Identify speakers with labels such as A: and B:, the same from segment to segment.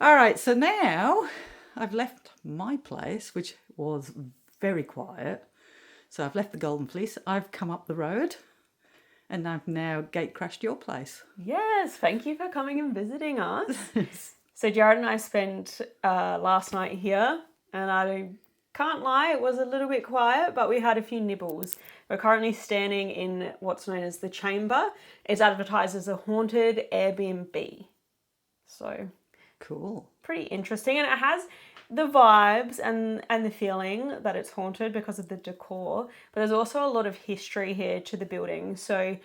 A: All right, so now I've left my place, which was very quiet. So I've left the Golden Fleece. I've come up the road, and I've now gate crashed your place.
B: Yes, thank you for coming and visiting us. So Jared and I spent last night here, and I can't lie, it was a little bit quiet, but we had a few nibbles. We're currently standing in what's known as the Chamber. It's advertised as a haunted Airbnb. So
A: Cool.
B: pretty interesting, and it has the vibes and the feeling that it's haunted because of the decor, but there's also a lot of history here to the building. So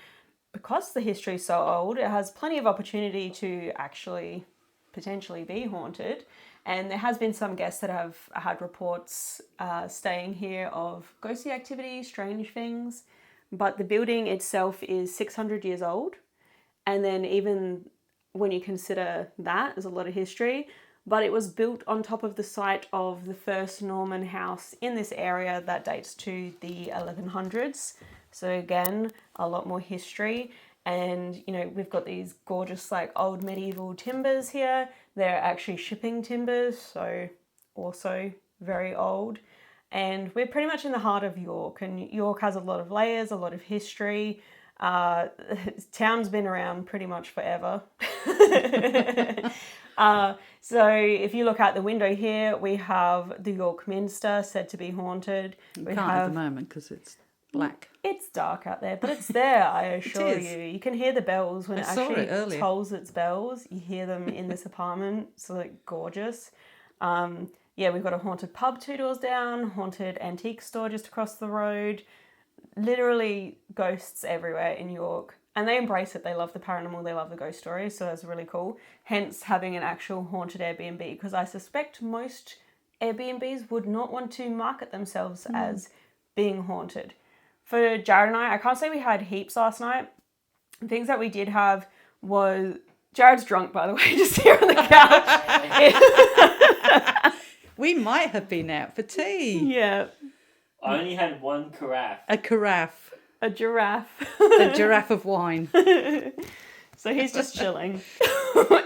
B: because the history is so old, it has plenty of opportunity to actually potentially be haunted. And there has been some guests that have had reports staying here of ghostly activity, strange things. But the building itself is 600 years old. And then even when you consider that, there's a lot of history. But it was built on top of the site of the first Norman house in this area that dates to the 1100s. So again, a lot more history. And, you know, we've got these gorgeous, like, old medieval timbers here. They're actually shipping timbers, so also very old. And we're pretty much in the heart of York. And York has a lot of layers, a lot of history. Town's been around pretty much forever. So if you look out the window here, we have the York Minster, said to be haunted.
A: We can't at the moment because it's black.
B: It's dark out there, but it's there, I assure
A: It is.
B: you. You can hear the bells when
A: I
B: it
A: saw
B: actually
A: it earlier.
B: tolls its bells. You hear them in this apartment. It's like gorgeous. Yeah, we've got a haunted pub 2 doors down, haunted antique store just across the road. Literally ghosts everywhere in York. And they embrace it. They love the paranormal. They love the ghost stories. So that's really cool. Hence having an actual haunted Airbnb, because I suspect most Airbnbs would not want to market themselves as being haunted. For Jared and I can't say we had heaps last night. Things that we did have was... Jared's drunk, by the way, just here on the couch.
A: We might have been out for tea.
B: Yeah.
C: I only had one carafe.
A: A carafe.
B: A giraffe.
A: A giraffe of wine.
B: So he's just chilling.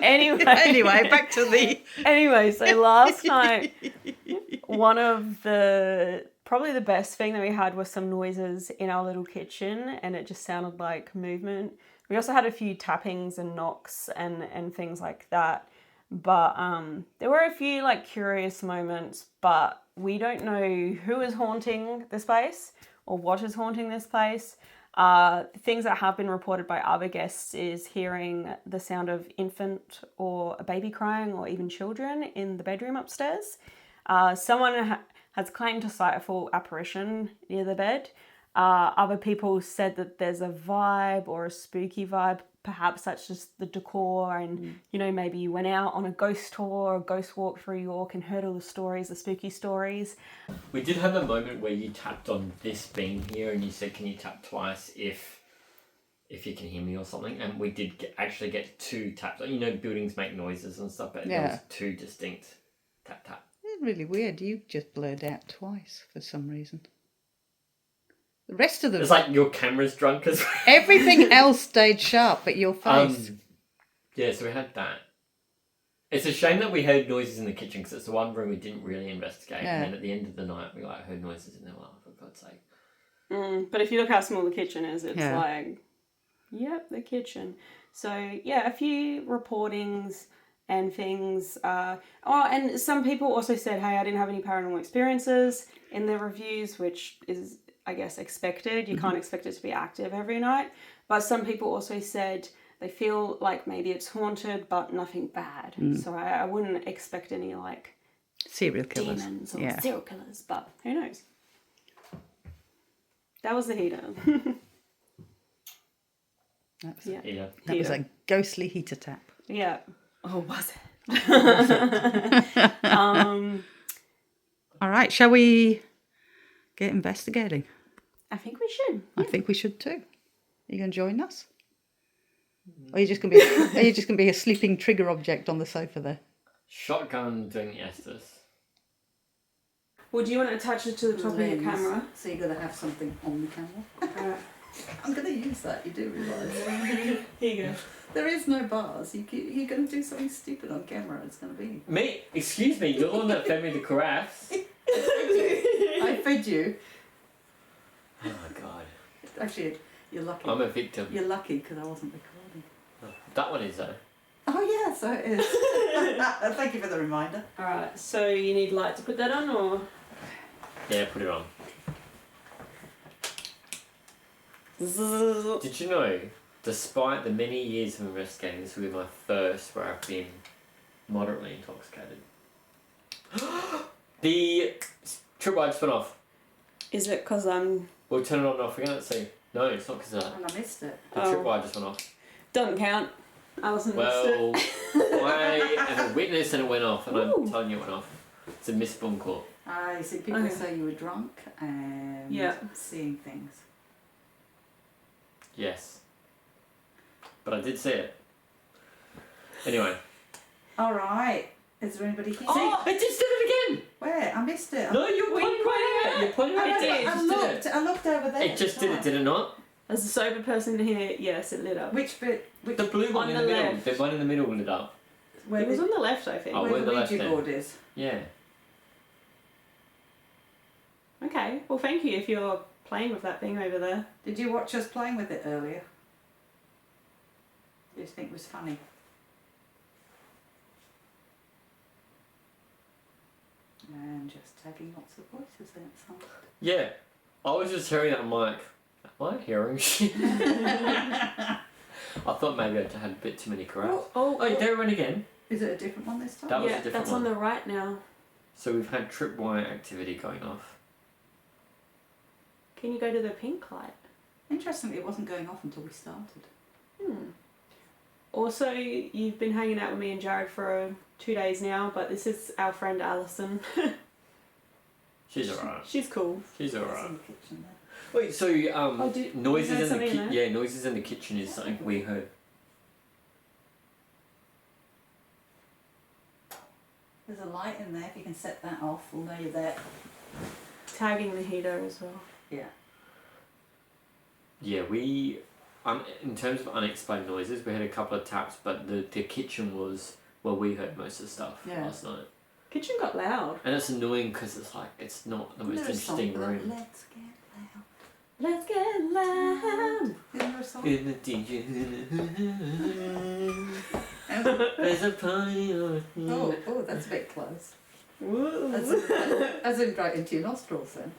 B: Anyway,
A: back to the...
B: Anyway, so last night, one of the... Probably the best thing that we had was some noises in our little kitchen, and it just sounded like movement. We also had a few tappings and knocks and things like that. But there were a few like curious moments, but we don't know who is haunting this place or what is haunting this place. Things that have been reported by other guests is hearing the sound of infant or a baby crying, or even children in the bedroom upstairs. Someone has claimed to sight a full apparition near the bed. Other people said that there's a vibe or a spooky vibe. Perhaps that's just the decor, and you know, maybe you went out on a ghost tour or a ghost walk through York and heard all the stories, the spooky stories.
C: We did have a moment where you tapped on this being here and you said, can you tap twice if you can hear me or something? And we did actually get 2 taps. You know, buildings make noises and stuff, but there was 2 distinct tap.
A: It's really weird. You just blurred out twice for some reason. The rest of them...
C: It's like your camera's drunk as well.
A: Everything else stayed sharp, but your face...
C: Yeah, so we had that. It's a shame that we heard noises in the kitchen, because it's the one room we didn't really investigate. Yeah. And then at the end of the night, we heard noises in there. Well, for God's sake.
B: But if you look how small the kitchen is, it's like, yep, the kitchen. So, yeah, a few reportings and things. And some people also said, hey, I didn't have any paranormal experiences in their reviews, which is, I guess, expected. You can't expect it to be active every night. But some people also said they feel like maybe it's haunted, but nothing bad. So I wouldn't expect any, like,
A: serial killers.
B: Demons or serial killers, but who knows? That was the heater.
A: That was a ghostly heater tap.
B: Yeah. Oh, was it?
A: All right, shall we get investigating?
B: I think we should.
A: I think we should too. Are you going to join us? Or are you just going to be a sleeping trigger object on the sofa there?
C: Shotgun doing the Estus.
B: Well, do you want to attach it to the top of your camera?
A: So you're going to have something on the camera? I'm going to use that, you do realise.
B: Here you go.
A: There is no bars. You're going to do something stupid on camera, it's going to be.
C: Me? Excuse me, you're the one that fed me the carafes.
A: I fed you.
C: Oh my god.
A: Actually, you're lucky.
C: I'm a victim.
A: You're lucky because I wasn't recording.
C: That one is though.
A: Oh yeah, so it is. Thank you for the reminder.
B: Alright, so you need light to put that on, or?
C: Yeah, put it on. Did you know, despite the many years of investigating, this will be my first where I've been moderately intoxicated. The tripwire just went off.
B: Is it because I'm...
C: We'll turn it on and off again, let's see. No, it's not because of that.
A: And I missed it.
C: The tripwire just went off.
B: Doesn't count. Alison missed
C: Well,
B: it.
C: I am a witness and it went off, and I'm telling you it went off. It's a misborn court.
A: You see, people say you were drunk and seeing things.
C: Yes. But I did see it. Anyway.
A: Alright. Is there anybody here?
C: See, I just did it again!
A: Where? I missed it.
C: No, you're pointing at it. You're pointing at it.
A: I looked over there.
C: It just did it, did it not?
B: As a sober person here, yes, it lit up.
A: Which bit?
C: The blue one in the middle.
B: left.
C: The one in the middle lit up.
A: Where
B: It was on the left, I think.
C: Oh,
A: where
C: where
A: the
C: the left
A: Ouija
C: then?
A: board is.
C: Yeah.
B: Okay, well thank you if you're playing with that thing over there.
A: Did you watch us playing with it earlier? Did you think it was funny? And just tagging lots of voices in it. So.
C: Yeah. I was just hearing that, I'm like, am I hearing shit? I thought maybe I had a bit too many carafes. Oh, there it went again.
A: Is it a different one this time?
C: That was a different
B: that's
C: one.
B: on the right now.
C: So we've had tripwire activity going off.
B: Can you go to the pink light?
A: Interestingly, it wasn't going off until we started.
B: Also, you've been hanging out with me and Jared for 2 days now, but this is our friend Alison.
C: She's alright.
B: She's cool.
C: She's
A: It's
C: alright.
A: in the kitchen there.
C: Wait, so noises in the kitchen? Yeah, noises in the kitchen is something we heard.
A: There's a light in there. If you can set that off, we'll know you're there.
B: Tagging the heater as well.
A: Yeah.
C: Yeah, we in terms of unexplained noises, we had a couple of taps, but the kitchen was where we heard most of the stuff last night.
B: Kitchen got loud.
C: And it's annoying because it's like it's not the most interesting room.
A: Let's get loud.
B: Let's get loud.
A: Isn't there a song?
C: In the DJ. There's a party on.
A: Oh, that's a bit close.
B: Woo.
A: As in right into your nostrils then.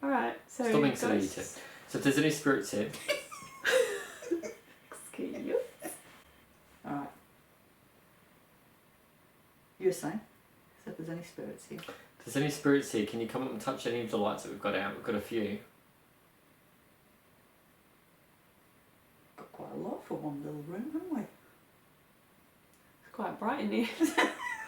B: Alright, so
C: Stop being silly, you two.
B: ghosts.
C: So if there's any spirits here,
B: Excuse you.
A: Alright. You were saying? So if there's any spirits here.
C: if there's any spirits here, can you come up and touch any of the lights that we've got out? We've got a few.
A: Got quite a lot for one little room, haven't we?
B: It's quite bright in here.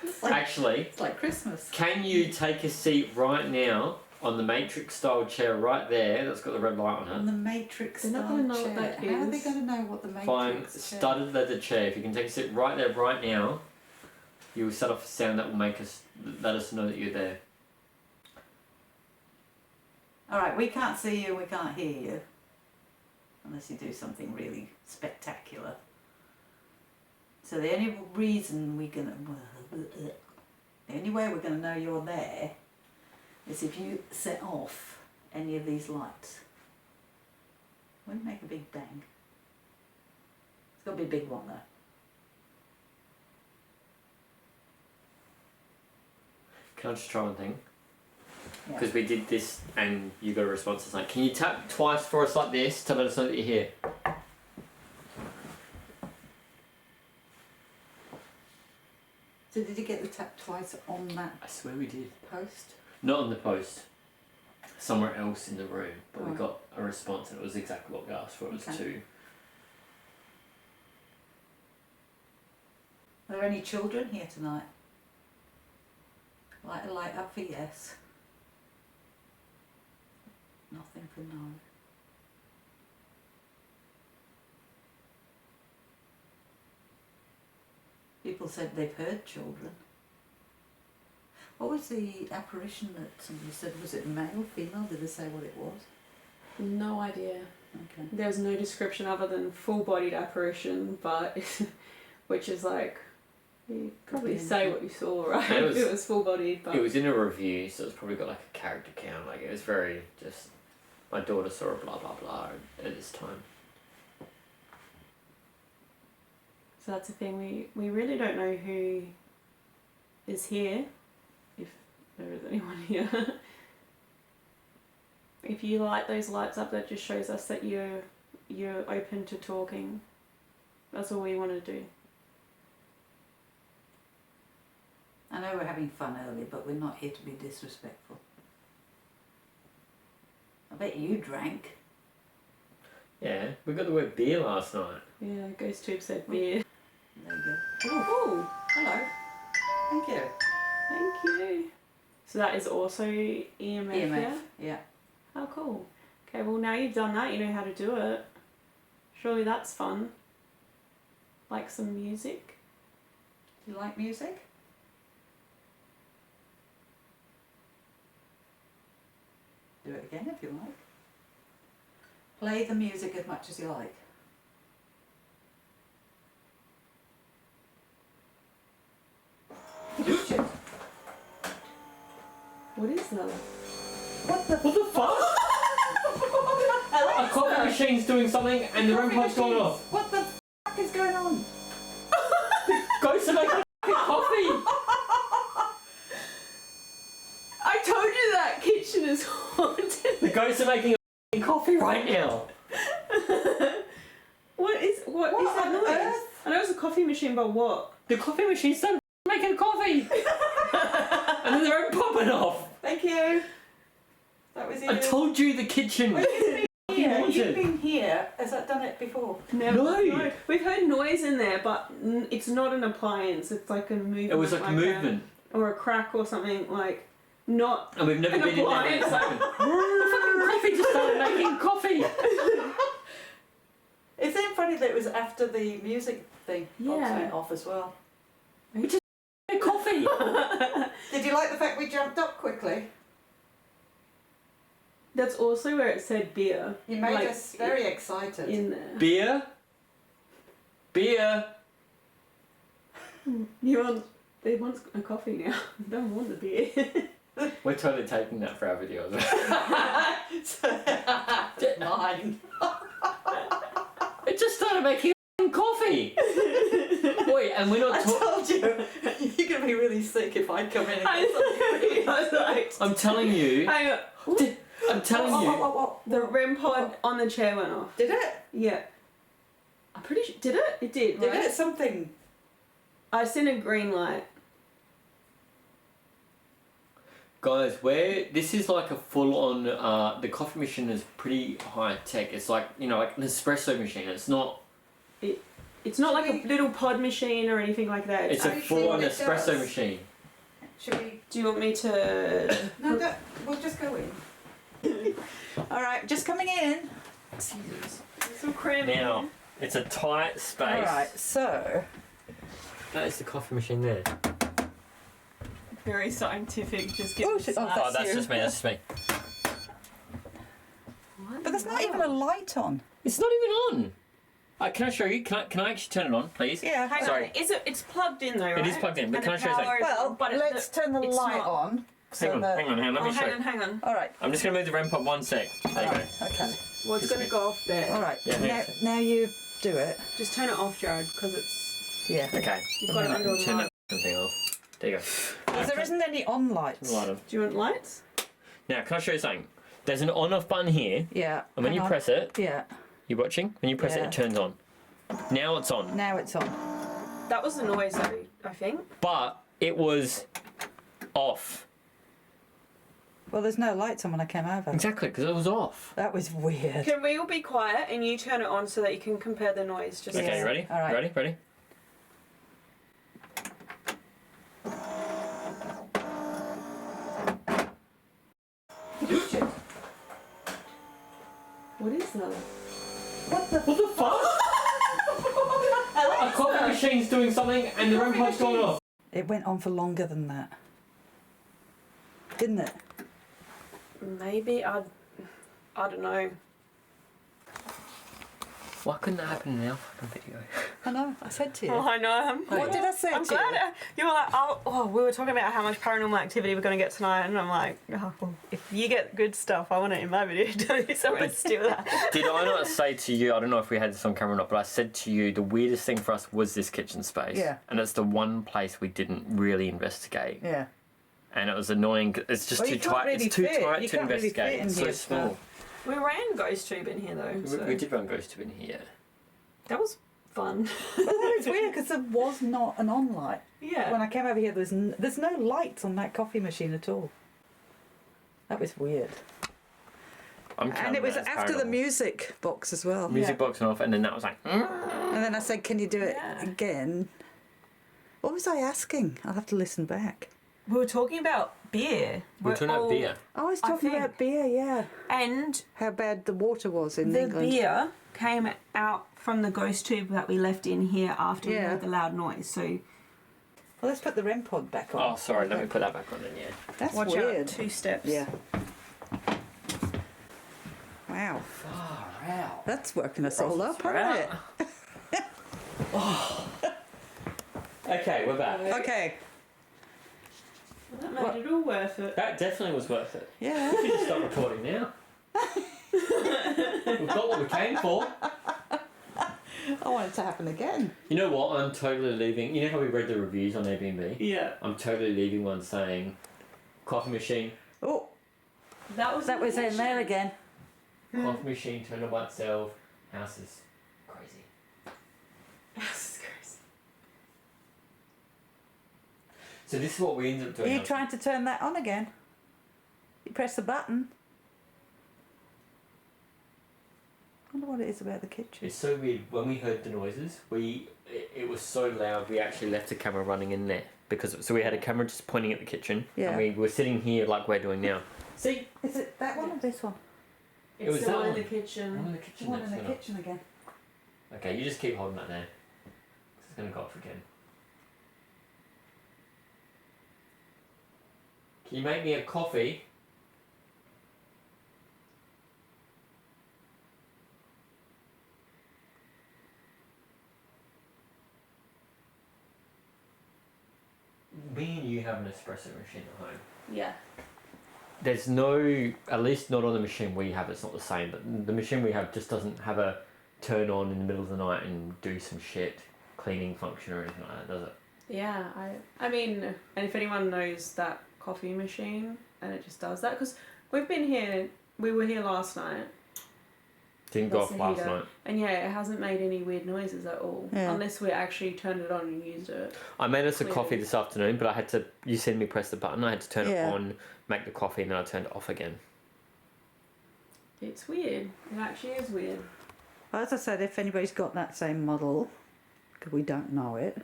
A: It's like,
C: Actually,
A: it's like Christmas.
C: can you take a seat right now on the Matrix style chair right there that's got the red light on
A: On
C: it?
A: the Matrix
B: They're not
A: style
B: gonna know what
A: chair.
B: that
A: How are they
B: is.
A: going to know what the Matrix
C: Fine,
A: chair?
C: studded leather chair. If you can take a seat right there right now, you will set off a sound that will let us know that you're there.
A: Alright, we can't see you, we can't hear you. Unless you do something really spectacular. So the only reason we're going to... The only way we're going to know you're there is if you set off any of these lights. Won't make a big bang. It's got to be a big one though.
C: Can I just try one thing?
A: Yeah.
C: Because we did this and you got a response that's like, can you tap twice for us like this to let us know that you're here?
A: So did you get the tap twice on that
C: I swear we did.
A: post?
C: Not on the post. Somewhere else in the room. But we
A: Oh.
C: got a response and it was exactly what we asked for. It was
A: Okay.
C: 2.
A: Are there any children here tonight? Light a light up for yes. Nothing for no. People said they've heard children. What was the apparition that somebody said? Was it male, female? Did they say what it was?
B: No idea.
A: Okay.
B: There's no description other than full-bodied apparition, but which is like you probably say what you saw, right? It was full-bodied, but
C: it was in a review, so it's probably got like a character count. Like it was very just. My daughter saw a blah blah blah at this time.
B: So that's the thing. We really don't know who is here, if there is anyone here. If you light those lights up, that just shows us that you're open to talking. That's all we want to do.
A: I know we're having fun early, but we're not here to be disrespectful. I bet you drank.
C: Yeah, we got the word beer last night.
B: Yeah, Ghost Tube said beer.
A: There you go.
B: Oh,
A: Hello. Thank you.
B: thank you. So that is also EMF, yeah?
A: Yeah.
B: How cool. Okay, well now you've done that, you know how to do it. Surely that's fun. Like some music.
A: Do you like music? Do it again if you like. Play the music as much as you like. Shit.
B: What is that?
A: What the
C: fuck? A coffee machine's doing something and the REM pod's going off.
A: What the fuck is going on?
C: Ghosts are making coffee.
B: I told you that kitchen is haunted.
C: The ghosts are making coffee right now.
B: What is that
A: on
B: noise?
A: earth?
B: I know it's a coffee machine, but what?
C: The coffee machine's done making coffee. And then the REM pod went off.
A: Thank you. That was
C: I told you the kitchen.
A: You've been here. Has that done it before?
C: No.
B: We've heard noise in there, but it's not an appliance. It's like a movement.
C: It was like a movement.
B: Or a crack or something, like, not
C: And we've never
B: an
C: been in there.
B: appliance.
C: The fucking coffee just started making coffee.
A: It's then funny that it was after the music thing
B: Yeah.
A: went off as well.
C: We just made coffee.
A: Did you like the fact we jumped up quickly?
B: That's also where it said beer.
A: You made
B: like,
A: us very excited.
B: in there.
C: Beer. Beer.
B: They want a coffee now. They don't want the beer.
C: We're totally taking that for our videos.
A: Mine.
C: It just started making coffee. Wait, and we're not
A: I told you, you're going to be really sick if I come in and get something.
C: I'm telling you.
B: Hang on.
C: I'm telling you.
A: What?
B: The REM pod on the chair went off.
A: Did it?
B: Yeah. I'm pretty sure. Did it? It did,
A: Did
B: right?
A: it? Something.
B: I seen a green light.
C: Guys, this is like a full-on. The coffee machine is pretty high tech. It's like like an espresso machine. It's not.
B: It's not like a little pod machine or anything like that.
C: It's a full-on
A: it
C: espresso
A: does.
C: machine.
A: Should we?
B: Do you want me to?
A: No, we'll just go in. All right, just coming in.
B: Some cream.
C: Now it's a tight space.
A: All right, so
C: That is the coffee machine there.
B: Very scientific. Just
A: Oh,
B: get.
A: shit. Oh,
C: Oh, that's
A: you.
C: just me. That's just me.
A: But there's not even a light on.
C: It's not even on. Can I show you? Can I actually turn it on, please?
A: Yeah,
B: Hang
C: Sorry.
B: on. Is it? It's plugged in though, right?
C: It is plugged in, but
B: And
C: can
B: the
C: I show you something?
B: power is
A: well,
B: on, but
A: let's turn the
B: it's
A: light
B: not.
A: on.
C: Hang on, hang on. Let me show you.
B: Hang on.
A: All right.
C: I'm just going to move the REM pod 1 sec. There you go.
A: Okay.
B: Well, it's going to go off there.
A: All right.
C: Yeah,
A: now,
C: thanks.
A: now you do it.
B: Just turn it off, Jared, because it's.
A: Yeah.
C: Okay.
B: You've got it under a
C: Turn
B: light.
C: that thing off. There you go.
A: Because there isn't any on lights.
C: Light on.
B: Do you want lights?
C: Now, can I show you something? There's an on-off button here,
A: Yeah.
C: and when
A: hang
C: you
A: on.
C: press it,
A: Yeah.
C: you watching? When you press it,
A: Yeah.
C: it turns on. Now it's on.
A: Now it's on.
B: That was the noise, though, I think.
C: But it was off.
A: Well, there's no lights on when I came over.
C: Exactly, because it was off.
A: That was weird.
B: Can we all be quiet and you turn it on so that you can compare the noise? Just
C: Okay,
A: Yeah.
C: you ready?
A: All right.
C: Ready? Ready?
B: What is that?
A: What the?
C: What the fuck? A coffee machine's doing something and the REM pod's going off.
A: It went on for longer than that. didn't it?
B: Maybe I don't know.
C: Why couldn't that happen in our fucking video?
A: I know. I said to you.
B: Oh, I know.
A: What did I say
B: I'm
A: to you?
B: glad you were like, oh, we were talking about how much paranormal activity we're going to get tonight, and I'm like, oh, well, if you get good stuff, I want it in my video too, so I'm going to steal that.
C: Did I not say to you, I don't know if we had this on camera or not, but I said to you the weirdest thing for us was this kitchen space.
A: Yeah.
C: And it's the one place we didn't really investigate.
A: Yeah.
C: And it was annoying. It's just
A: Well,
C: too
A: you can't
C: tight.
A: really
C: It's too
A: fit.
C: tight
A: You
C: to
A: can't really
C: investigate.
A: fit in
C: It's so
A: here,
C: small.
A: so-
B: We ran Ghost Tube in here though, so
C: We did run Ghost Tube in here.
B: that was fun.
A: But that was weird because there was not an on light.
B: Yeah.
A: When I came over here, there's no lights on that coffee machine at all. That was weird. And it was after the music box as well.
C: Music box went off, and then that was like.
A: And then I said, "Can you do it again?" What was I asking? I'll have to listen back.
B: We were talking about beer.
C: We're talking about beer.
A: I was talking about beer, yeah.
B: And
A: How bad the water was in
B: the
A: England.
B: beer came out from the ghost tube that we left in here after we
A: Yeah.
B: heard the loud noise. So
A: Well, let's put the REM pod back on.
C: Oh, sorry. Let me put that back on then. Yeah.
A: That's
B: watch
A: weird.
B: out, 2 steps.
A: Yeah. Wow.
C: Far out.
A: That's working us all up, hasn't it?
C: Okay, we're back.
A: Okay.
B: That made it all worth it.
C: That definitely was worth it.
A: Yeah.
C: We can just stop recording now. We've got what we came for.
A: I want it to happen again.
C: You know what? I'm totally leaving. You know how we read the reviews on Airbnb?
B: Yeah.
C: I'm totally leaving one saying, coffee machine,
A: Oh,
B: That was
A: that was in there again.
C: coffee machine turned on by itself. House is crazy.
B: This is crazy.
C: So this is what we ended up
A: Are
C: doing.
A: you trying to turn that on again? You press the button. I wonder what it is about the kitchen.
C: It's so weird. When we heard the noises, it was so loud. We actually left the camera running in there so we had a camera just pointing at the kitchen,
A: Yeah.
C: and we were sitting here like we're doing now. See,
A: Is it that one or this one?
C: It was
B: It's
C: that
B: the one in
C: one.
B: the kitchen.
C: one in the
A: The
C: kitchen.
A: one in
C: that's
A: the
C: gonna-
A: kitchen again.
C: Okay, you just keep holding that there. 'Cause it's gonna go off again. Can you make me a coffee? Me and you have an espresso machine at home.
B: Yeah.
C: There's no, at least not on the machine we have, it's not the same, but the machine we have just doesn't have a turn on in the middle of the night and do some shit cleaning function or anything like that, does it?
B: Yeah, I mean, and if anyone knows that coffee machine and it just does that, because we were here last night,
C: Didn't go
B: That's
C: off
B: the
C: last
B: heater.
C: night.
B: and yeah, it hasn't made any weird noises at all,
A: Yeah.
B: unless we actually turned it on and used it.
C: I made us a
B: Clearly.
C: coffee this afternoon, but I had to, you seen me press the button, I had to turn
A: Yeah.
C: it on, make the coffee, and then I turned it off again.
B: It's weird. It actually is weird.
A: As I said, if anybody's got that same model, because we don't know it,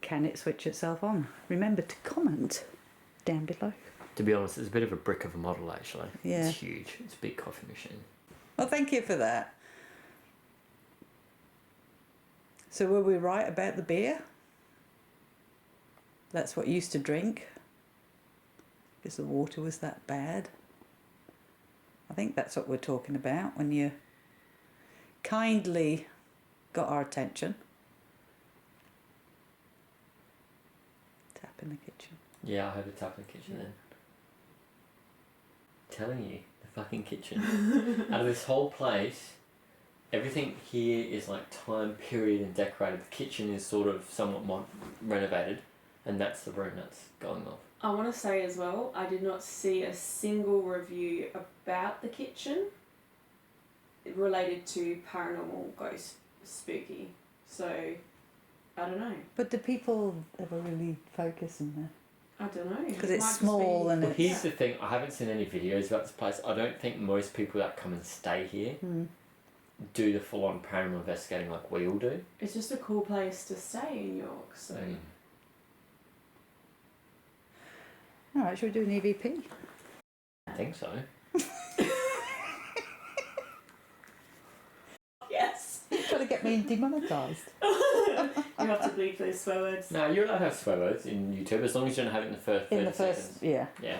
A: can it switch itself on? Remember to comment down below.
C: To be honest, it's a bit of a brick of a model actually.
A: Yeah.
C: It's huge. It's a big coffee machine.
A: Well, thank you for that. So were we right about the beer? That's what you used to drink? Because the water was that bad? I think that's what we're talking about when you kindly got our attention. Tap in the kitchen.
C: Yeah, I heard a tap in the kitchen then. Telling you, the fucking kitchen. Out of this whole place, everything here is like time period and decorated. The kitchen is sort of somewhat renovated, and that's the room that's going off.
B: I want to say as well, I did not see a single review about the kitchen related to paranormal, ghost, spooky. So, I don't know.
A: But do people ever really focus in there?
B: I don't know.
A: Because
B: It
A: it's
B: might just
A: small
B: be-
A: and
C: Well,
A: it's...
C: here's the thing, I haven't seen any videos about this place. I don't think most people that come and stay here do the full on paranormal investigating like we all do.
B: It's just a cool place to stay in York, so...
A: Alright, shall we do an EVP?
C: I think so.
B: Yes!
A: Trying to get been demonetised.
B: You have to bleep those swear words.
C: No, you're allowed to have swear words in YouTube as long as you don't have it in the first 30 seconds.
A: Yeah.
C: Yeah.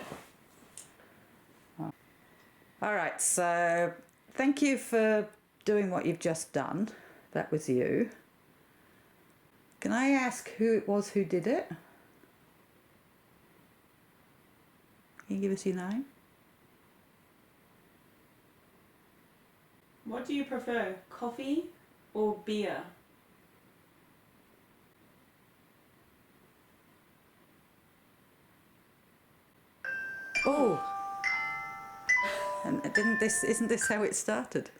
A: All right, so thank you for doing what you've just done. That was you. Can I ask who it was who did it? Can you give us your name?
B: What do you prefer, coffee or beer?
A: Oh, and isn't this how it started?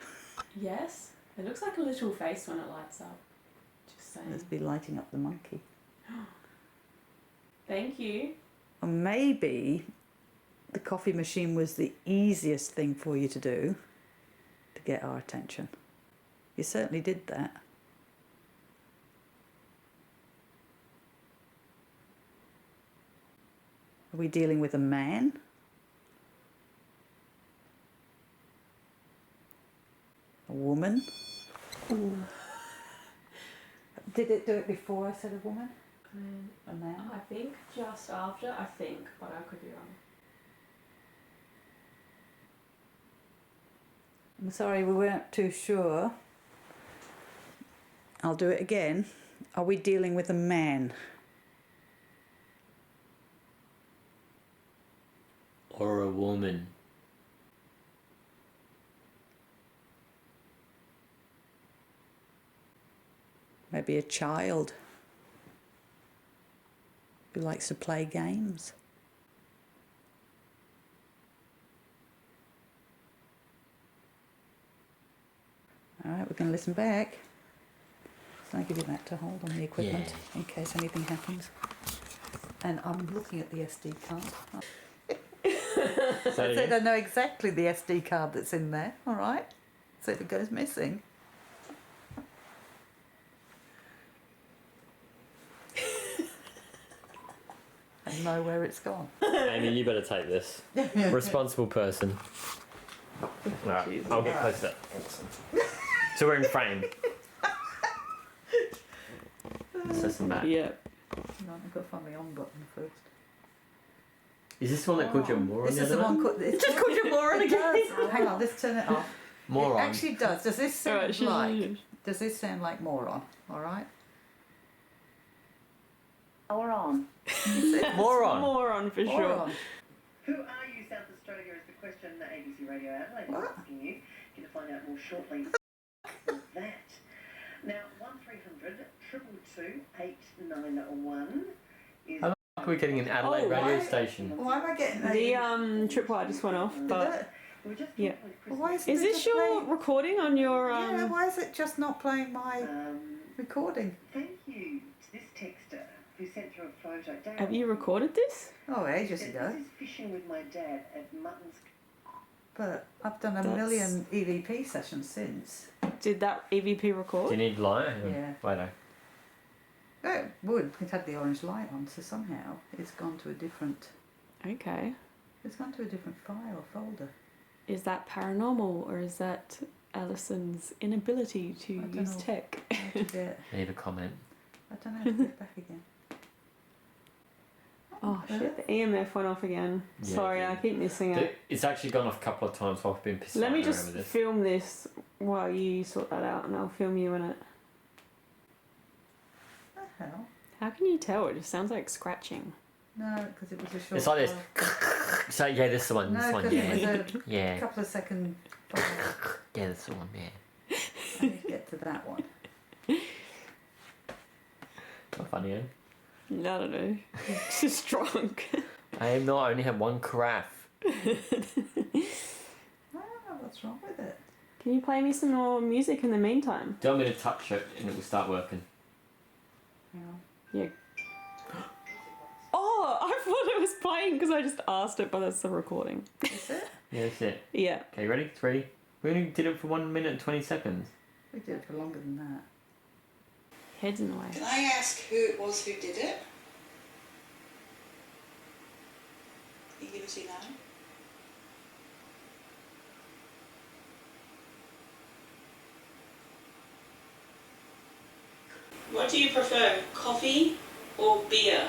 B: Yes. It looks like a little face when it lights up. Just saying.
A: Let's be lighting up the monkey.
B: Thank you.
A: Or maybe the coffee machine was the easiest thing for you to do to get our attention. You certainly did that. Are we dealing with a man? A woman?
B: Ooh.
A: Did it do it before I said a woman? A man?
B: I think just after, but I could be wrong.
A: I'm sorry, we weren't too sure. I'll do it again. Are we dealing with a man?
C: Or a woman.
A: Maybe a child who likes to play games. All right, we're going to listen back. Can I give you that to hold on the equipment in case anything happens? And I'm looking at the SD card. I said I know exactly the SD card that's in there, all right? So if it goes missing. I know where it's gone.
C: Amy, you better take this. Responsible person. Right, I'll get close to that. So we're in frame. Let's listen back.
B: Yeah.
A: Hang on, I've got to find my on button first.
C: Is this the one that called you a moron?
A: This is the one called... It just called you a moron again. Hang on, let's turn it off.
C: Moron.
A: It actually does. Does this sound
B: Alright,
A: like... Does this sound like moron? All right? Moron.
C: Moron.
B: Moron for sure.
A: Moron.
D: Who are you, South Australia, is the question that ABC Radio Adelaide is asking you. You're going to find out more shortly. That. Now, 1300 222 891 is...
C: How are we getting an Adelaide radio station?
A: Why am I getting a...
B: The tripwire just went off, but
D: We're just
B: yeah.
A: Well, why
B: Is this your recording on your
A: Yeah, why is it just not playing my recording?
D: Thank you to this texter who sent through a photo. Dad,
B: Have you recorded this?
A: Oh, ages ago.
D: This is fishing with my dad at Mutton's.
A: But I've done a million EVP sessions since.
B: Did that EVP
C: Do
B: record?
C: you need light?
A: Yeah.
C: Righto.
A: Oh, it would. It had the orange light on, so somehow it's gone to a different...
B: Okay.
A: It's gone to a different file, folder.
B: Is that paranormal or is that Alison's inability to
A: don't
B: use
A: know.
B: tech?
A: How to get...
C: Leave a comment.
A: I don't know how to get back again.
B: Oh shit, the EMF went off again.
C: Yeah,
B: Sorry,
C: it
B: I keep missing it.
C: It's actually gone off a couple of times while I've been pissed
B: Let me
C: around
B: just
C: with this.
B: film this while you sort that out and I'll film you in it.
A: What the hell?
B: How can you tell? It just sounds like scratching.
A: No, because it was a short...
C: It's like this.
A: file.
C: So yeah, this is the one. This
A: No,
C: one,
A: because
C: yeah.
A: it was a
C: Yeah.
A: couple of second file.
C: Yeah, that's the one, yeah.
A: I need to get to that one.
C: Not funny, eh?
B: I don't know. It's just drunk.
C: I am not. I only have one carafe.
A: I don't know what's wrong with it.
B: Can you play me some more music in the meantime?
C: Do you want me to touch it and it will start working?
A: Hang on.
B: Yeah. Oh, I thought it was playing because I just asked it, but that's the recording.
A: Is it?
C: Yeah, that's it.
B: Yeah.
C: Okay, ready? It's ready. We only did it for 1 minute and 20 seconds.
A: We did it for longer than that.
B: Head's in the way.
A: Can I ask who it was who did it? Can you give us your name?
E: What do you prefer, coffee or beer?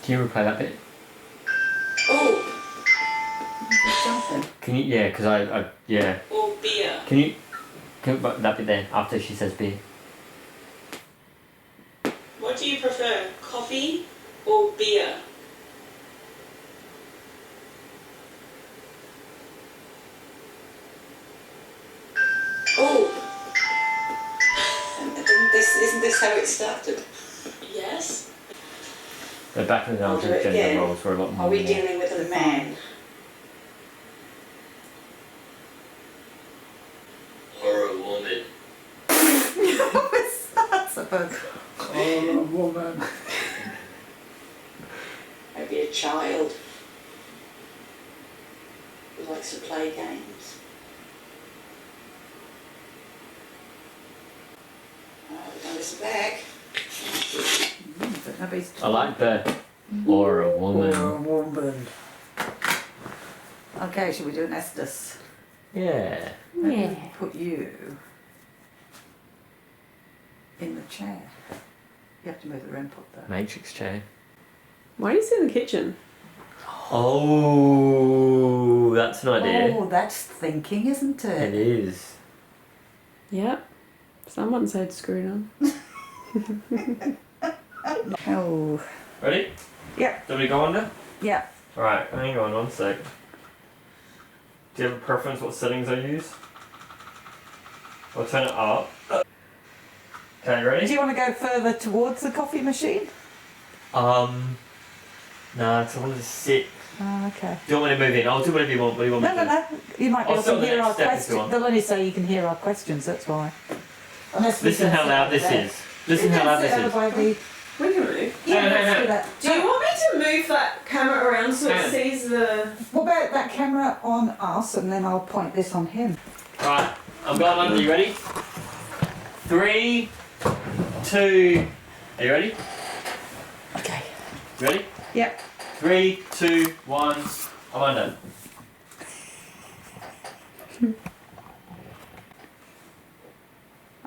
C: Can you replay that bit?
E: Oh,
A: Something.
C: Can you? Yeah, because yeah.
E: or beer.
C: But that bit there after she says beer.
E: What do you prefer, coffee or beer? Oh,
F: Isn't this how it started?
E: yes.
C: But back in the day,
F: I'll do it
C: gender
F: again.
C: roles were a lot more.
F: Are we dealing with a man?
C: Or a woman?
A: What's that about? Oh, a woman.
F: Maybe a child who likes to play games. We're going to listen back.
C: I like the or a woman.
A: Or a woman. Okay, should we do an Estus?
C: Yeah.
A: Yeah. Put you in the chair. You have to move the REM pod though.
C: Matrix chair.
B: Why do you sit in the kitchen?
C: Oh, that's an idea.
A: Oh, that's thinking, isn't
C: It
A: it?
C: is.
B: Yep. Someone said screwed on.
A: Oh,
C: Ready?
A: Yep.
C: Do we go under?
A: yeah.
C: Alright, hang on 1 sec. Do you have a preference what settings I use? I'll turn it up. Okay,
A: Do
C: ready?
A: you want to go further towards the coffee machine?
C: No, because I want to sit.
A: Oh, okay.
C: Do you want me to move in? I'll do whatever you want. What do you want me
A: No,
C: to
A: no,
C: do?
A: no. You might be
C: I'll
A: able
C: sit on
A: to
C: the
A: hear
C: next
A: our
C: step if you
A: questions.
C: want.
A: They'll only say you can hear our questions, that's why. Unless we
C: Listen
A: can
C: how
A: sit
C: loud
A: over
C: this
A: there.
C: is. Listen how loud this is.
B: We can move.
A: Yeah,
C: No, no,
A: let's
C: no.
A: do that.
B: Do you want me to move that camera around so
C: Hang
B: it
C: on.
B: sees the...
A: What about that camera on us and then I'll point this on him?
C: Right, I'm going under. You ready? 3, 2. Are you ready?
A: Okay.
C: Ready?
A: Yep.
C: 3, 2, 1. I'm under.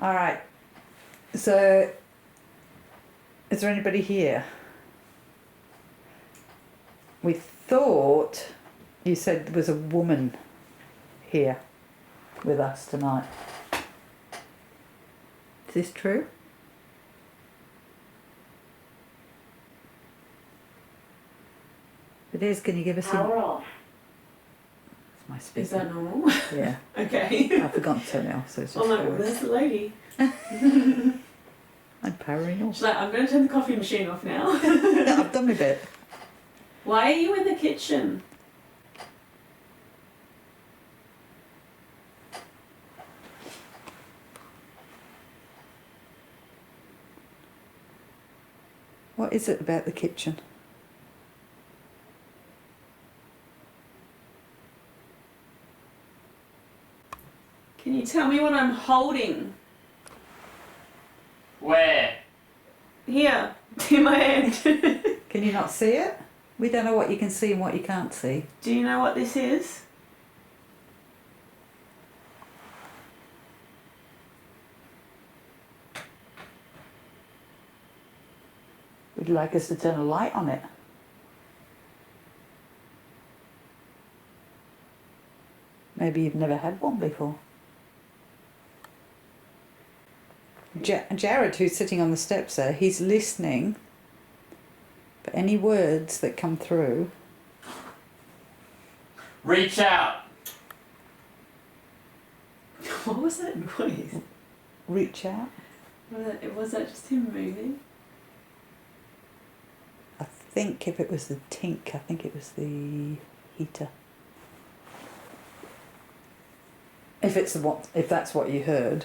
A: All right. So, is there anybody here? We thought you said there was a woman here with us tonight. Is this true? If it is, can you give us
E: Power
A: a...
E: off.
A: It's my speaker.
B: Is that normal?
A: Yeah.
B: Okay.
A: I forgot to turn it off, so it's
B: Oh
A: just
B: no,
A: forward.
B: there's the lady.
A: I'm powering off.
B: She's like, I'm going to turn the coffee machine off now.
A: I've done my bit.
B: Why are you in the kitchen?
A: What is it about the kitchen?
B: Can you tell me what I'm holding?
C: Where?
B: Here, in my hand.
A: Can you not see it? We don't know what you can see and what you can't see.
B: Do you know what this is?
A: Would you like us to turn a light on it? Maybe you've never had one before. Jared, who's sitting on the steps there, he's listening for any words that come through.
C: Reach out.
B: What was that noise?
A: Reach out.
B: Was that just him moving?
A: I think if it was the tink, I think it was the heater. If it's the what, if that's what you heard,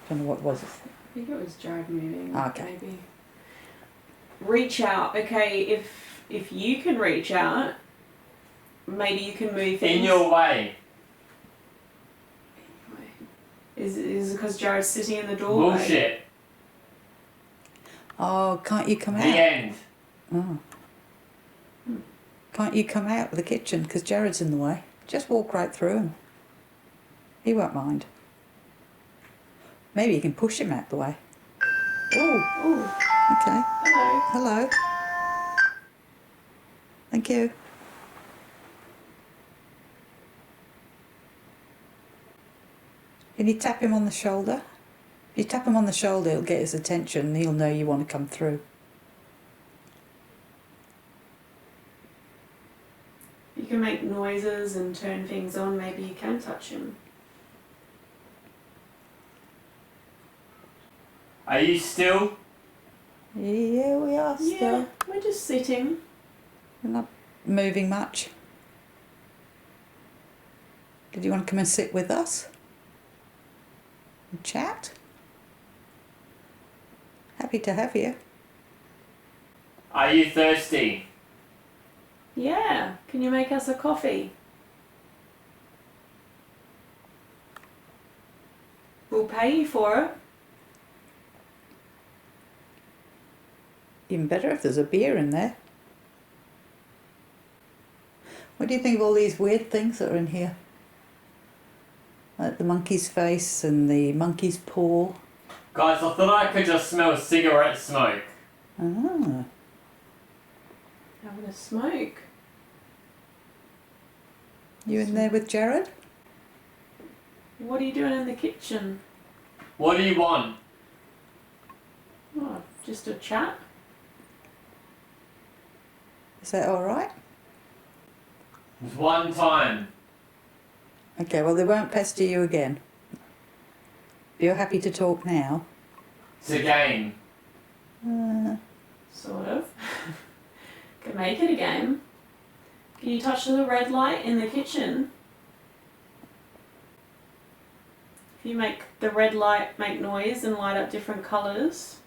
A: I don't know what was it.
B: I think it was Jared moving.
A: Okay.
B: Maybe. Reach out. Okay, if you can reach out, maybe you can move things.
C: In your way.
B: Is it because Jared's sitting in the doorway?
C: Bullshit.
A: Oh, can't you come
C: The
A: out?
C: end.
A: Oh. Can't you come out of the kitchen because Jared's in the way? Just walk right through him. He won't mind. Maybe you can push him out the way. Oh,
B: Oh,
A: okay.
B: hello.
A: Hello. Thank you. Can you tap him on the shoulder? If you tap him on the shoulder, it'll get his attention and he'll know you want to come through.
B: You can make noises and turn things on. Maybe you can touch him.
C: Are you still?
A: Yeah, we are
B: Yeah,
A: still.
B: we're just sitting.
A: We're not moving much. Did you want to come and sit with us? And chat? Happy to have you.
C: Are you thirsty?
B: Yeah, can you make us a coffee? We'll pay you for it.
A: Even better if there's a beer in there. What do you think of all these weird things that are in here? Like the monkey's face and the monkey's paw.
C: Guys, I thought I could just smell cigarette smoke.
A: Ah.
B: Having a smoke.
A: You in there with Jared?
B: What are you doing in the kitchen?
C: What do you want?
B: Oh, just a chat.
A: Is that alright?
C: Just one time.
A: Okay, well they won't pester you again. If you're happy to talk now.
C: It's a game.
B: Sort of. Can make it a game. Can you touch the red light in the kitchen? If you make the red light make noise and light up different colours.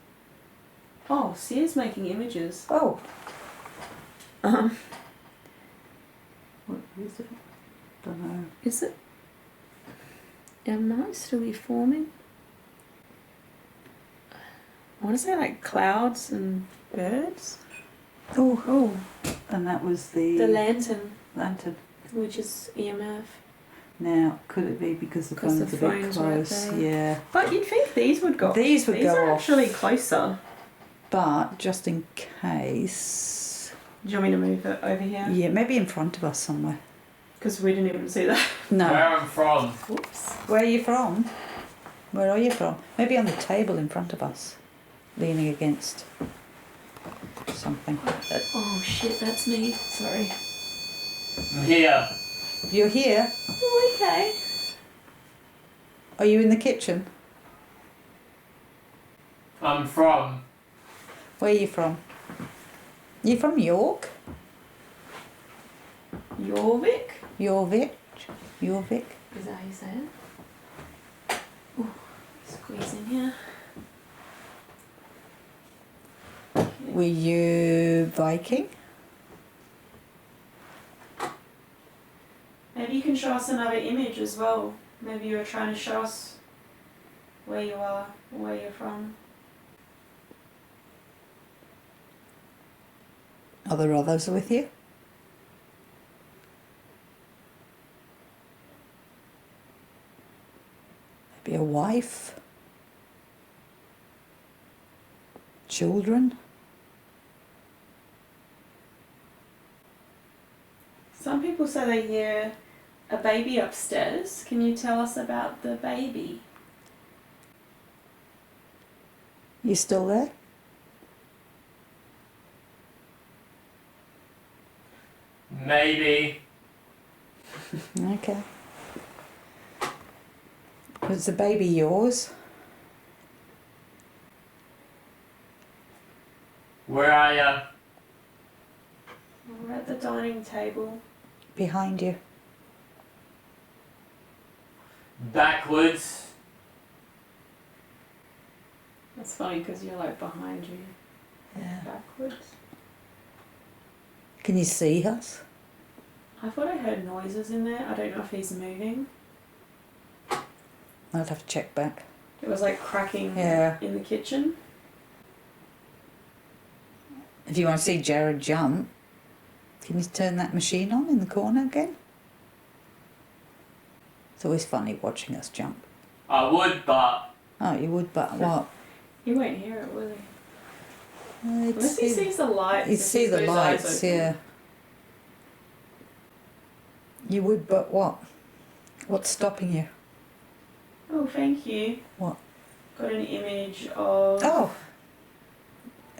B: Oh, Sia's making images.
A: Oh.
B: Uh-huh.
A: What is it? Don't know.
B: Is it? Am I still be forming? I want to say like clouds and birds.
A: Oh. And that was
B: The lantern,
A: lantern.
B: which is EMF.
A: Now, could it be because the
B: 'Cause the
A: phone's a bit
B: phone's right
A: close?
B: there.
A: Yeah.
B: But you'd think these would go.
A: These would go
B: are
A: off.
B: actually closer.
A: But just in case.
B: Do you want me to move it over here?
A: Yeah, maybe in front of us somewhere.
B: Because we didn't even see that.
A: No.
C: Where I'm from.
B: Whoops.
A: Where are you from? Where are you from? Maybe on the table in front of us. Leaning against something.
B: Oh shit, that's me. Sorry.
C: I'm here.
A: You're here?
B: Oh, okay.
A: Are you in the kitchen?
C: I'm from.
A: Where are you from? You from York?
B: Jorvik?
A: Jorvik? Jorvik?
B: Is that how you say it? Ooh, squeeze in here.
A: Were you Viking?
B: Maybe you can show us another image as well. Maybe you were trying to show us where you are, or where you're from.
A: Are there others with you? Maybe a wife? Children?
B: Some people say they hear a baby upstairs. Can you tell us about the baby?
A: You still there?
C: Maybe.
A: Okay. Was the baby yours?
C: Where are ya?
B: We're at the dining table.
A: Behind you?
C: Backwards.
B: That's funny because you're like behind you,
A: Yeah.
B: backwards.
A: Can you see us?
B: I thought I heard noises in there. I don't know if he's moving.
A: I'd have to check back.
B: It was like cracking
A: Yeah.
B: in the kitchen.
A: If you want to see Jared jump, can you turn that machine on in the corner again? It's always funny watching us jump.
C: I would, but
A: Oh, you would, but what?
B: He won't hear it, will he?
A: It's
B: Unless he sees the lights.
A: You
B: if
A: see
B: he's
A: the
B: got his eyes
A: lights,
B: open.
A: yeah. You would, but what? What's stopping you?
B: Oh, thank you.
A: What?
B: Got an image of...
A: Oh,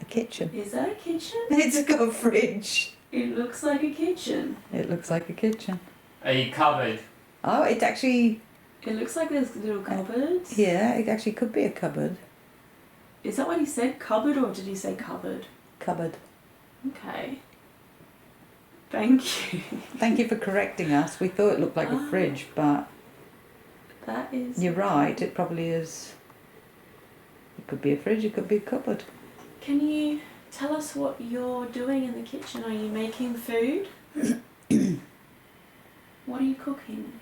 A: a kitchen.
B: Is that a kitchen?
A: It's got a fridge.
B: It looks like a kitchen.
A: It looks like a kitchen.
C: are you covered?
A: Oh, it actually,
B: It looks like there's little cupboards.
A: yeah, it actually could be a cupboard.
B: Is that what he said? Cupboard, or did he say cupboard?
A: Cupboard.
B: Okay. Thank you.
A: Thank you for correcting us. We thought it looked like a
B: Oh.
A: fridge, but
B: That is...
A: you're right, it probably is. It could be a fridge, it could be a cupboard.
B: Can you tell us what you're doing in the kitchen? Are you making food? What are you cooking?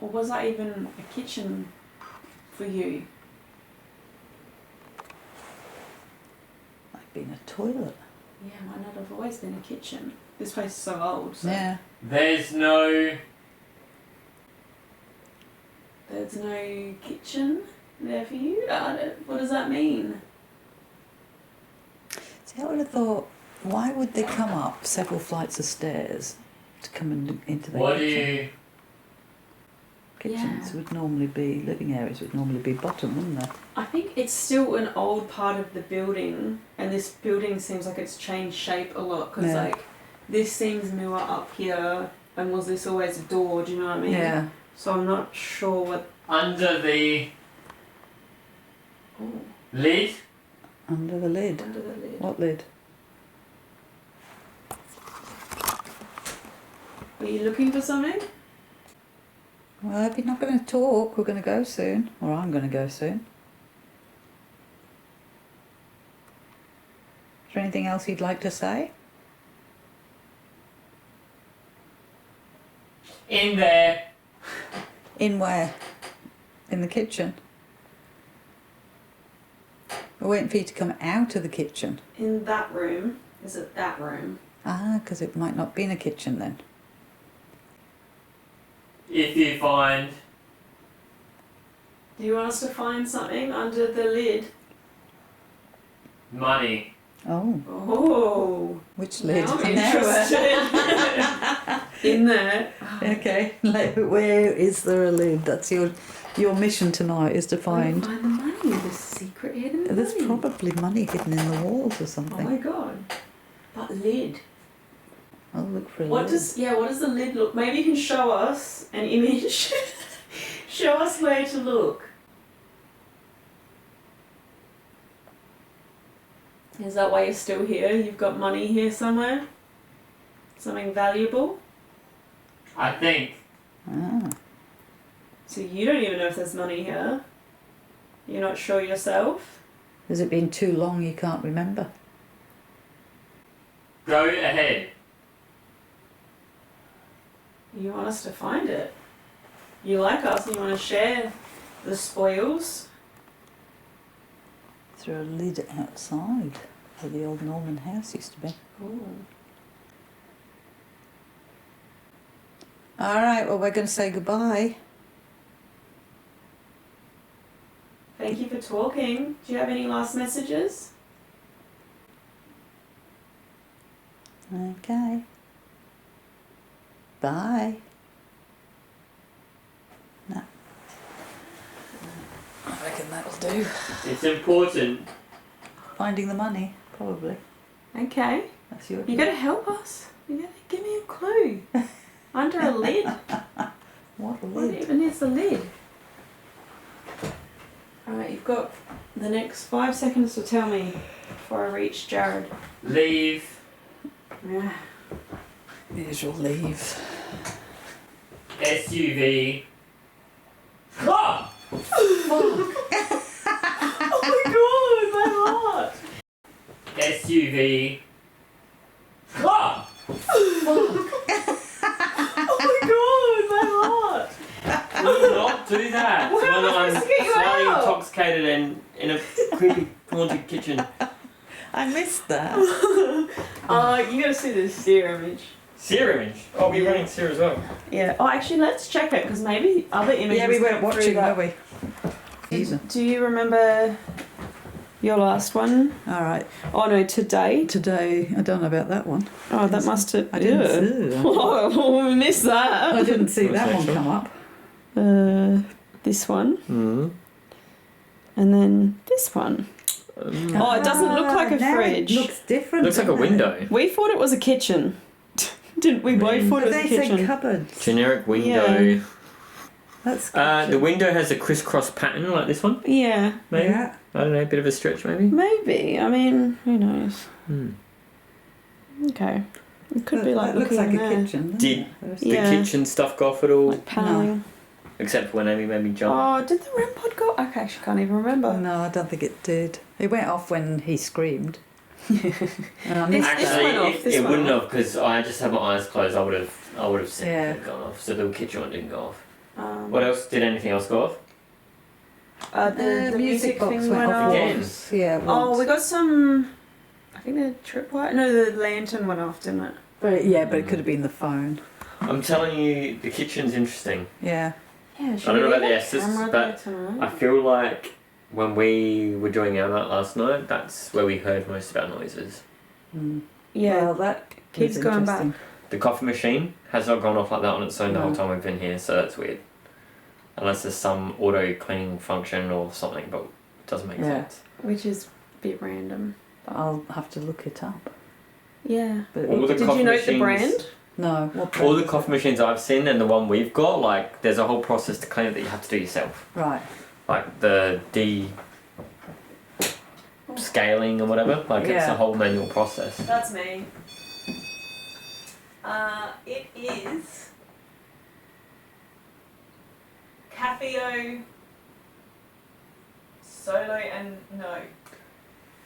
B: Or was that even a kitchen for you?
A: Might be in a toilet.
B: Yeah, might not have always been a kitchen. This place is so old, so
A: Yeah.
C: There's no.
B: there's no kitchen there for you? What does that mean?
A: See, I would have thought, why would they come up several flights of stairs to come into the
C: What do
A: kitchen?
C: you?
A: Kitchens
B: Yeah.
A: would normally be, living areas would normally be bottom, wouldn't they?
B: I think it's still an old part of the building, and this building seems like it's changed shape a lot, because
A: Yeah.
B: like this seems newer up here, and was this always a door, do you know what I mean?
A: Yeah.
B: So I'm not sure what...
C: Under the
B: Oh,
C: lid?
A: Under the lid.
B: under the lid.
A: What lid?
B: Are you looking for something?
A: Well, if you're not going to talk, we're going to go soon. Or I'm going to go soon. Is there anything else you'd like to say?
C: In there.
A: In where? In the kitchen? We're waiting for you to come out of the kitchen.
B: In that room. Is it that room?
A: Ah, because it might not be in a kitchen then.
C: If you find.
B: Do you want us to find something under the lid?
C: Money.
A: Oh,
B: Oh,
A: which lid?
B: now I'm
A: Now-
B: interested. In there.
A: Okay, like, where is there a lid? That's your mission tonight, is to
B: Find
A: find.
B: the money, the secret hidden money.
A: There's probably money hidden in the walls or
B: Oh
A: something.
B: my god. But lid.
A: I'll look for a
B: What
A: lid.
B: does the lid look? Maybe you can show us an image. Show us where to look. Is that why you're still here? You've got money here somewhere? Something valuable?
C: I think.
A: Ah,
B: So you don't even know if there's money here. You're not sure yourself?
A: has it been too long you can't remember?
C: Go ahead.
B: You want us to find it. You like us and you want to share the spoils.
A: Is there a lid outside where the old Norman house used to be?
B: Ooh.
A: Alright, well, we're going to say goodbye.
B: Thank you for talking. Do you have any last messages?
A: Okay. Bye. No. I reckon that'll do.
C: It's important.
A: Finding the money, probably.
B: Okay.
A: That's your
B: You gotta help us. You gotta give me a clue. Under a lid.
A: What a
B: What
A: lid.
B: even is the lid? Alright, you've got the next 5 seconds to tell me before I reach Jared.
C: Leave.
B: Yeah.
A: Usual leave.
C: SUV. Ah!
B: Oh my god, my heart!
C: SUV. Ah!
B: Oh my god, my heart!
C: Will you not do that?
B: What am I
C: When I'm
B: supposed to get you
C: slightly
B: out?
C: intoxicated and in a creepy haunted kitchen.
A: I missed that.
B: You gotta see this seer image.
C: Sear image. Oh, we're running Sear as well.
B: Yeah. Oh, actually, let's check it because maybe other images.
A: Yeah, we weren't
B: came through
A: watching,
B: that.
A: were we? Either.
B: Do you remember your last one?
A: All right.
B: Oh no, today.
A: Today, I don't know about that one.
B: Oh, that must have.
A: I didn't see that.
B: Oh, we missed that.
A: I didn't see that
C: What's
A: one
C: that
A: come up.
B: This one,
C: Mm.
B: and then this one. Oh, it doesn't look like a
A: now
B: fridge.
A: It looks different.
C: Looks like a
A: doesn't it?
C: window.
B: We thought it was a kitchen. Didn't we? Both thought it
A: But
B: was a
A: they say
B: kitchen.
A: cupboards.
C: Generic window.
A: That's
C: The window has a crisscross pattern like this one.
B: Yeah,
C: Maybe.
A: Yeah.
C: I don't know. A bit of a stretch, maybe.
B: maybe. I mean, who knows?
C: Hmm.
B: Okay, it could be like
A: that looks
B: looking
A: like
B: in
A: a
B: there.
A: kitchen. doesn't
C: Did-
A: it?
C: The
B: Yeah.
C: kitchen stuff go off at all?
B: Like paneling.
C: Except for when Amy made me jump.
B: Oh, did the REM pod go? Okay, I can't even remember.
A: No, I don't think it did. It went off when he screamed. And I missed
B: This
C: Actually,
B: went off,
C: it,
B: this
C: it
B: went
C: wouldn't
B: off.
C: have because I just had my eyes closed. I would have seen
A: Yeah.
C: it gone off. So the kitchen one didn't go off.
B: Um,
C: What else? Did anything else go off?
B: the music
A: box
B: thing
A: went
B: went
A: off
B: off.
C: Again?
A: once. Yeah.
B: Oh,
A: once.
B: we got some. I think the tripwire. No, the lantern went off, didn't it?
A: But it could have been the phone.
C: I'm telling you, the kitchen's interesting.
A: Yeah.
B: Yeah.
C: I don't know about the Estus,
B: camera
C: but
B: there tonight?
C: I feel like when we were doing our night last night, that's where we heard most of our noises.
A: Mm.
B: Yeah.
A: Well, that
B: keeps
A: was
B: going back.
A: interesting.
C: The coffee machine has not gone off like that on its own the whole
A: No.
C: time we've been here, so that's weird. Unless there's some auto cleaning function or something, but it doesn't make
A: Yeah.
C: sense.
B: Which is a bit random.
A: I'll have to look it up.
B: Yeah.
A: But
C: All the
B: Did
C: coffee
B: you note
C: machines,
B: the brand?
A: no. What
C: all the
A: brand is
C: coffee machines I've seen and the one we've got, like there's a whole process to clean it that you have to do yourself.
A: it? Right.
C: Like the scaling or whatever. Like it's
A: Yeah.
C: a whole manual process.
B: That's me. It is Cafeo Solo and no.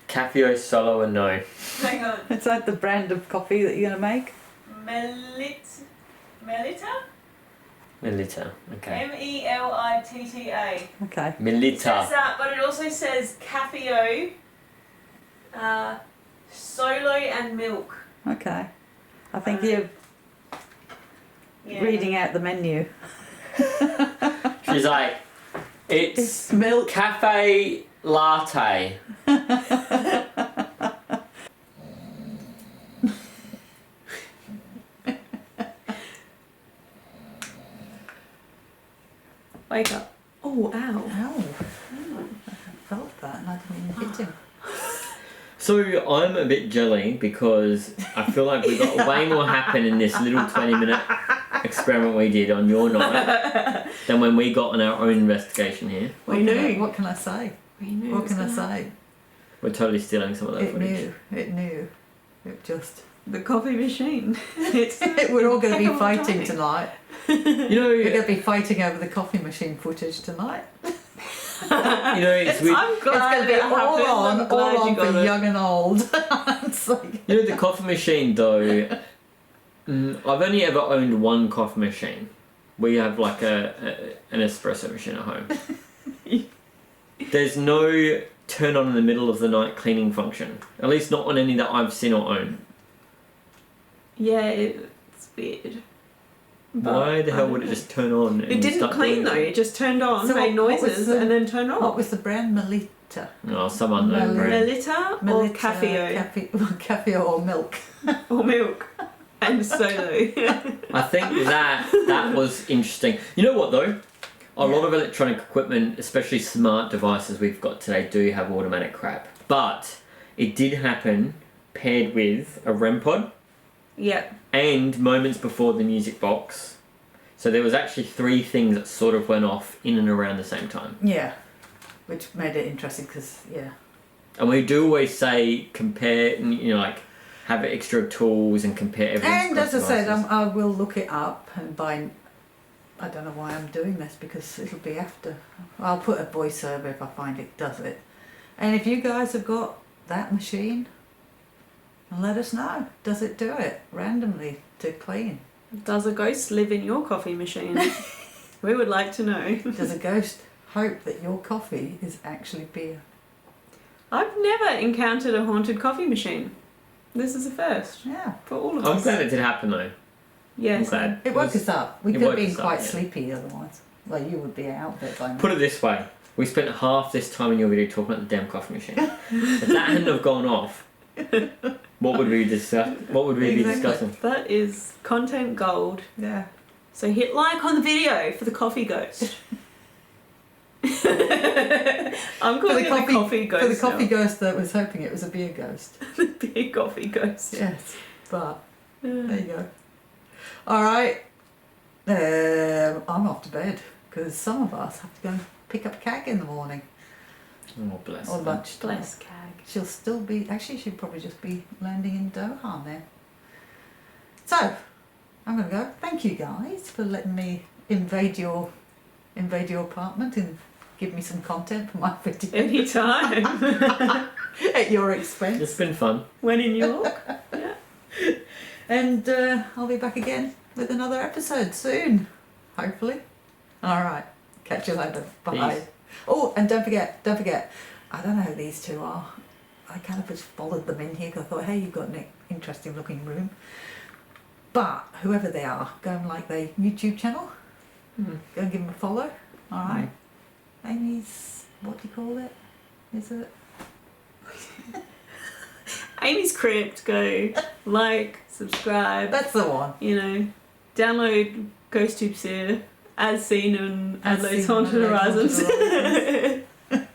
C: Caffeo Solo and no.
B: Hang on.
A: Is that the brand of coffee that you're going to make?
B: Melita?
C: Melita. Okay.
B: Melitta.
A: Okay.
B: It says
C: Melita.
B: that, but it also says Cafeo, Solo and milk.
A: Okay. I think you're
B: Yeah.
A: reading out the menu.
C: She's like, it's
A: It's milk.
C: cafe latte.
B: Wake up. Oh, ow.
A: Ow. I felt that and I didn't even hit him.
C: So I'm a bit jelly because I feel like we got way more happen in this little 20-minute experiment we did on your night than when we got on our own investigation here.
A: What
B: We
A: can
B: knew.
A: What can I say?
B: We knew it
A: What
B: was
A: can I
B: gonna
A: say?
C: We're totally stealing some of that
A: It
C: footage.
A: knew. It knew. It just.
B: The coffee machine.
A: We're all going to be
B: Terrible
A: fighting
B: timing.
A: tonight.
C: You know,
A: We're going to be fighting over the coffee machine footage tonight.
C: it's weird.
B: I'm
A: It's
B: glad
A: going to be
B: it
A: all
B: happened.
A: on,
B: I'm glad
A: all
B: you
A: on
B: got
A: for
B: it.
A: young and old. It's like,
C: You know, the coffee machine though, I've only ever owned one coffee machine. We have like an espresso machine at home. There's no turn on in the middle of the night cleaning function. At least not on any that I've seen or own.
B: Yeah, it's weird. But
C: Why the hell
B: I
C: would it
B: don't
C: just turn on?
B: know.
C: And
B: It didn't
C: start
B: clean
C: doing
B: though. It just turned on,
A: So
B: made
A: what was
B: noises,
A: the-
B: and then turned off.
A: what was the brand? Melita.
C: Oh, some unknown brand.
B: Melita or
A: Melita,
B: Cafeo
A: Cafe or milk.
B: or milk and Solo.
C: I think that was interesting. You know what though? A lot of electronic equipment, especially smart devices we've got today, do have automatic crap. But it did happen paired with a REM pod
B: Yeah.
C: and moments before the music box. So there was actually 3 things that sort of went off in and around the same time.
A: Yeah, which made it interesting because
C: And we do always say compare, like have extra tools and compare evidence.
A: And
C: across
A: as I said,
C: devices.
A: I will look it up and buy. I don't know why I'm doing this because it'll be after. I'll put a voiceover if I find it does it. And if you guys have got that machine, let us know. Does it do it randomly to clean?
B: Does a ghost live in your coffee machine? We would like to know.
A: Does a ghost hope that your coffee is actually beer?
B: I've never encountered a haunted coffee machine. This is a first
A: Yeah.
B: for all of
C: I'm
B: us.
C: glad it did happen though.
B: Yeah,
C: I'm
B: so
C: glad.
A: It woke us up. We
C: it
A: could have
C: woke
A: been
C: us up,
A: quite
C: yeah.
A: sleepy otherwise. Well, you would be out there by now.
C: Put it this way. We spent half this time in your video talking about the damn coffee machine. If that hadn't have gone off, what would we discuss? What would we be
A: Exactly.
C: discussing?
B: that is content gold.
A: Yeah.
B: So hit like on the video for the coffee ghost. I'm calling it the coffee ghost.
A: For the coffee
B: now.
A: ghost that was hoping it was a beer ghost.
B: The big coffee ghost.
A: Yes. But there you go. All right. I'm off to bed because some of us have to go and pick up Cag in the morning
C: Oh, bless.
A: or
C: them.
A: lunchtime.
B: Bless Cag.
A: She'll still be. Actually, she'll probably just be landing in Doha now. So I'm going to go. Thank you guys for letting me invade your apartment and give me some content for my video
B: Anytime.
A: at your expense.
C: It's been fun.
B: When in York. Yeah.
A: And I'll be back again with another episode soon, hopefully. All right. Catch you later. Bye.
C: Peace.
A: Oh, and don't forget. I don't know who these two are. I kind of just followed them in here because I thought, hey, you've got an interesting looking room. But whoever they are, go and like their YouTube channel. Go and give them a follow. All right. Amy's, what do you call it? Is it?
B: Amy's Crypt. Go like, subscribe.
A: That's the one.
B: You know, download Ghost Tubes here as seen on Adelaide's
A: seen on
B: Haunted
A: Adelaide's
B: Horizons.
A: Haunted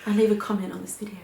B: And leave a comment on this video.